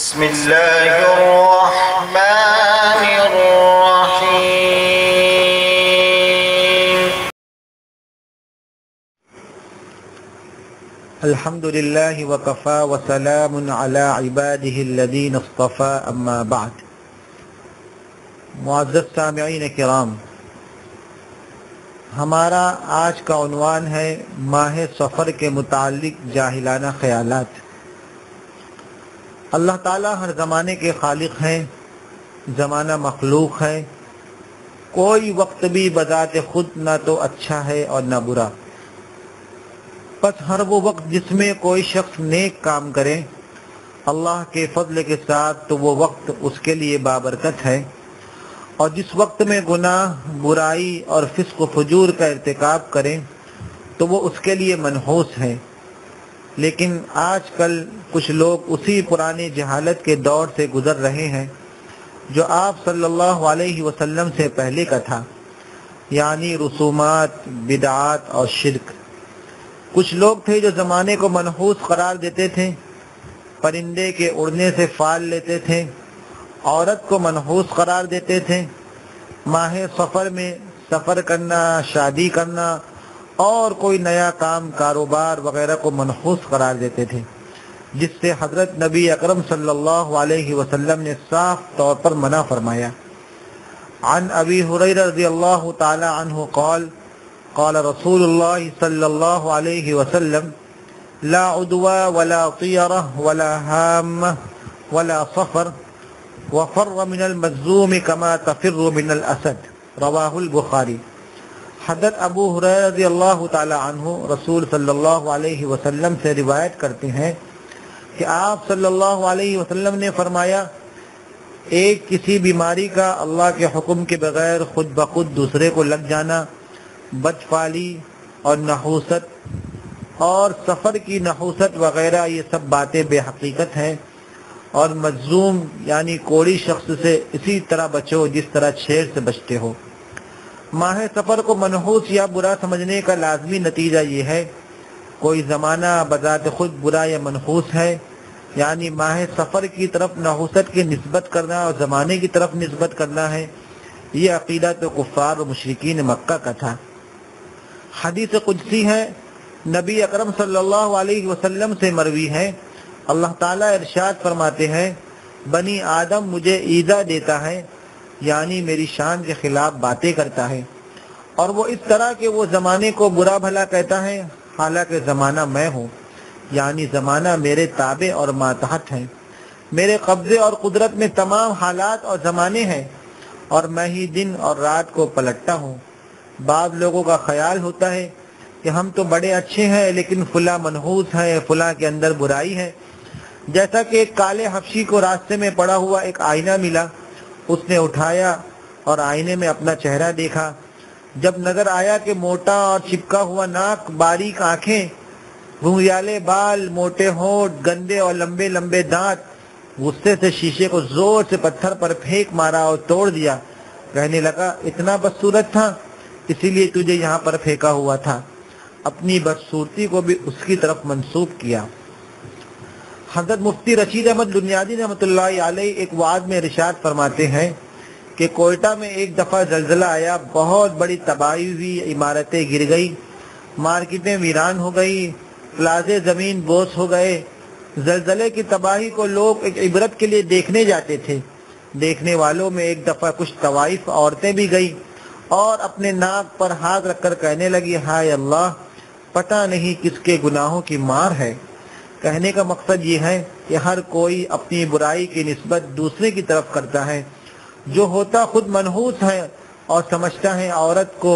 بسم الله الرحمن الرحيم. الحمد لله وكفى وسلام على عباده الذين اصطفى اما بعد. معزز سامعین کرام، ہمارا آج کا عنوان ہے ماہ سفر کے متعلق جاہلانہ خیالات۔ اللہ تعالیٰ ہر زمانے کے خالق ہیں، زمانہ مخلوق ہے، کوئی وقت بھی بذات خود نہ تو اچھا ہے اور نہ برا، بس ہر وہ وقت جس میں کوئی شخص نیک کام کرے اللہ کے فضل کے ساتھ تو وہ وقت اس کے لیے بابرکت ہے، اور جس وقت میں گناہ، برائی اور فسق و فجور کا ارتکاب کریں تو وہ اس کے لیے منحوس ہے۔ لیکن آج کل کچھ لوگ اسی پرانے جہالت کے دور سے گزر رہے ہیں جو آپ صلی اللہ علیہ وسلم سے پہلے کا تھا، یعنی رسومات، بدعات اور شرک۔ کچھ لوگ تھے جو زمانے کو منحوس قرار دیتے تھے، پرندے کے اڑنے سے فال لیتے تھے، عورت کو منحوس قرار دیتے تھے، ماہ سفر میں سفر کرنا، شادی کرنا اور کوئی نیا کام، کاروبار وغیرہ کو منحوس قرار دیتے تھے، جس سے حضرت نبی اکرم صلی اللہ علیہ وسلم نے صاف طور پر منع فرمایا۔ عن ابی ہریرہ رضی اللہ تعالی عنہ قال قال رسول اللہ صلی اللہ علیہ وسلم لا عدوى ولا طیرہ ولا ہامہ ولا صفر وفر من المجذوم كما تفر من الاسد، رواہ البخاری۔ حضرت ابو ہریرہ رضی اللہ تعالی عنہ رسول صلی اللہ علیہ وسلم سے روایت کرتے ہیں کہ آپ صلی اللہ علیہ وسلم نے فرمایا، ایک کسی بیماری کا اللہ کے حکم کے بغیر خود بخود دوسرے کو لگ جانا، بدفعلی اور نحوست اور سفر کی نحوست وغیرہ، یہ سب باتیں بے حقیقت ہیں، اور مجذوم یعنی کوڑی شخص سے اسی طرح بچو جس طرح شیر سے بچتے ہو۔ ماہ سفر کو منحوس یا برا سمجھنے کا لازمی نتیجہ یہ ہے، کوئی زمانہ بذات خود برا یا منحوس ہے، یعنی ماہ سفر کی طرف نحوست کی نسبت کرنا اور زمانے کی طرف نسبت کرنا ہے، یہ عقیدہ تو کفار و مشرکین مکہ کا تھا۔ حدیث قدسی ہے، نبی اکرم صلی اللہ علیہ وسلم سے مروی ہے، اللہ تعالیٰ ارشاد فرماتے ہیں، بنی آدم مجھے ایذا دیتا ہے، یعنی میری شان کے خلاف باتیں کرتا ہے، اور وہ اس طرح کہ وہ زمانے کو برا بھلا کہتا ہے، حالانکہ زمانہ میں ہوں، یعنی زمانہ میرے تابع اور ماتحت ہے، میرے قبضے اور قدرت میں تمام حالات اور زمانے ہیں، اور میں ہی دن اور رات کو پلٹتا ہوں۔ بعض لوگوں کا خیال ہوتا ہے کہ ہم تو بڑے اچھے ہیں لیکن فلاں منحوس ہے، فلاں کے اندر برائی ہے۔ جیسا کہ ایک کالے حبشی کو راستے میں پڑا ہوا ایک آئینہ ملا، اس نے اٹھایا اور آئینے میں اپنا چہرہ دیکھا، جب نظر آیا کہ موٹا اور چپکا ہوا ناک، باریک آنکھیں، گھنگریالے بال، موٹے ہونٹ، گندے اور لمبے لمبے دانت، غصے سے شیشے کو زور سے پتھر پر پھینک مارا اور توڑ دیا۔ کہنے لگا، اتنا بدصورت تھا، اسی لیے تجھے یہاں پر پھینکا ہوا تھا۔ اپنی بدصورتی کو بھی اس کی طرف منسوب کیا۔ حضرت مفتی رشید احمد بنیادی رحمۃ اللہ علیہ ایک وعظ میں ارشاد فرماتے ہیں کہ کوئٹہ میں ایک دفعہ زلزلہ آیا، بہت بڑی تباہی ہوئی، عمارتیں گر گئی، مارکیٹیں ویران ہو گئی، پلازے زمین بوس ہو گئے۔ زلزلے کی تباہی کو لوگ ایک عبرت کے لیے دیکھنے جاتے تھے۔ دیکھنے والوں میں ایک دفعہ کچھ طوائف عورتیں بھی گئیں اور اپنے ناک پر ہاتھ رکھ کر کہنے لگی، ہائے اللہ، پتہ نہیں کس کے گناہوں کی مار ہے۔ کہنے کا مقصد یہ ہے کہ ہر کوئی اپنی برائی کی نسبت دوسرے کی طرف کرتا ہے، جو ہوتا خود منحوس ہے، اور سمجھتا ہے عورت کو،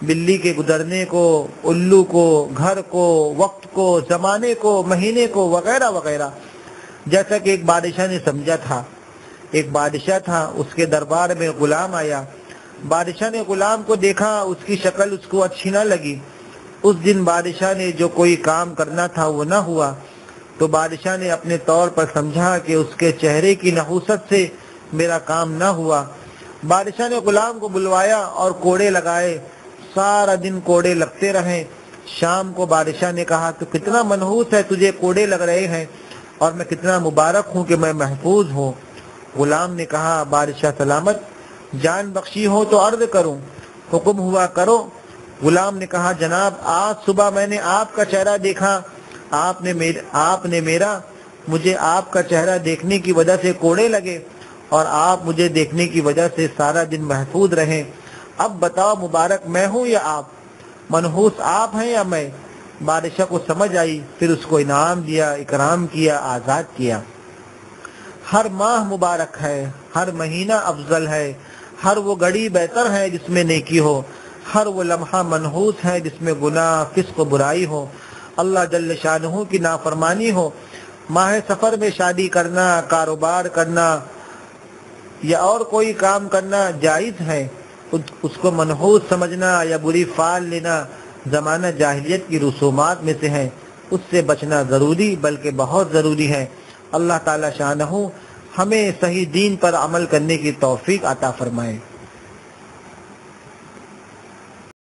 بلی کے گزرنے کو، الو کو، گھر کو، وقت کو، زمانے کو، مہینے کو وغیرہ وغیرہ۔ جیسا کہ ایک بادشاہ نے سمجھا تھا۔ ایک بادشاہ تھا، اس کے دربار میں غلام آیا۔ بادشاہ نے غلام کو دیکھا، اس کی شکل اس کو اچھی نہ لگی۔ اس دن بادشاہ نے جو کوئی کام کرنا تھا وہ نہ ہوا، تو بادشاہ نے اپنے طور پر سمجھا کہ اس کے چہرے کی نحوست سے میرا کام نہ ہوا۔ بادشاہ نے غلام کو بلوایا اور کوڑے لگائے، سارا دن کوڑے لگتے رہے۔ شام کو بادشاہ نے کہا، تو کتنا منحوس ہے، تجھے کوڑے لگ رہے ہیں۔ اور میں کتنا مبارک ہوں کہ میں محفوظ ہوں۔ غلام نے کہا بادشاہ سلامت، جان بخشی ہو تو عرض کروں، حکم ہوا کرو۔ غلام نے کہا جناب آج صبح میں نے آپ کا چہرہ دیکھا، آپ نے میرا مجھے آپ کا چہرہ دیکھنے کی وجہ سے کوڑے لگے اور آپ مجھے دیکھنے کی وجہ سے سارا دن محفوظ رہے۔ اب بتاؤ مبارک میں ہوں یا آپ؟ منحوس آپ ہیں یا میں؟ بادشاہ کو سمجھ آئی، پھر اس کو انعام دیا، اکرام کیا، آزاد کیا۔ ہر ماہ مبارک ہے، ہر مہینہ افضل ہے، ہر وہ گھڑی بہتر ہے جس میں نیکی ہو، ہر وہ لمحہ منحوس ہے جس میں گناہ، فسق و برائی ہو، اللہ جل شانہ کی نافرمانی ہو۔ ماہ سفر میں شادی کرنا، کاروبار کرنا یا اور کوئی کام کرنا جائز ہے، اس کو منحوس سمجھنا یا بری فعل لینا زمانہ جاہلیت کی رسومات میں سے ہے، اس سے بچنا ضروری بلکہ بہت ضروری ہے۔ اللہ تعالی شانہ ہمیں صحیح دین پر عمل کرنے کی توفیق عطا فرمائے۔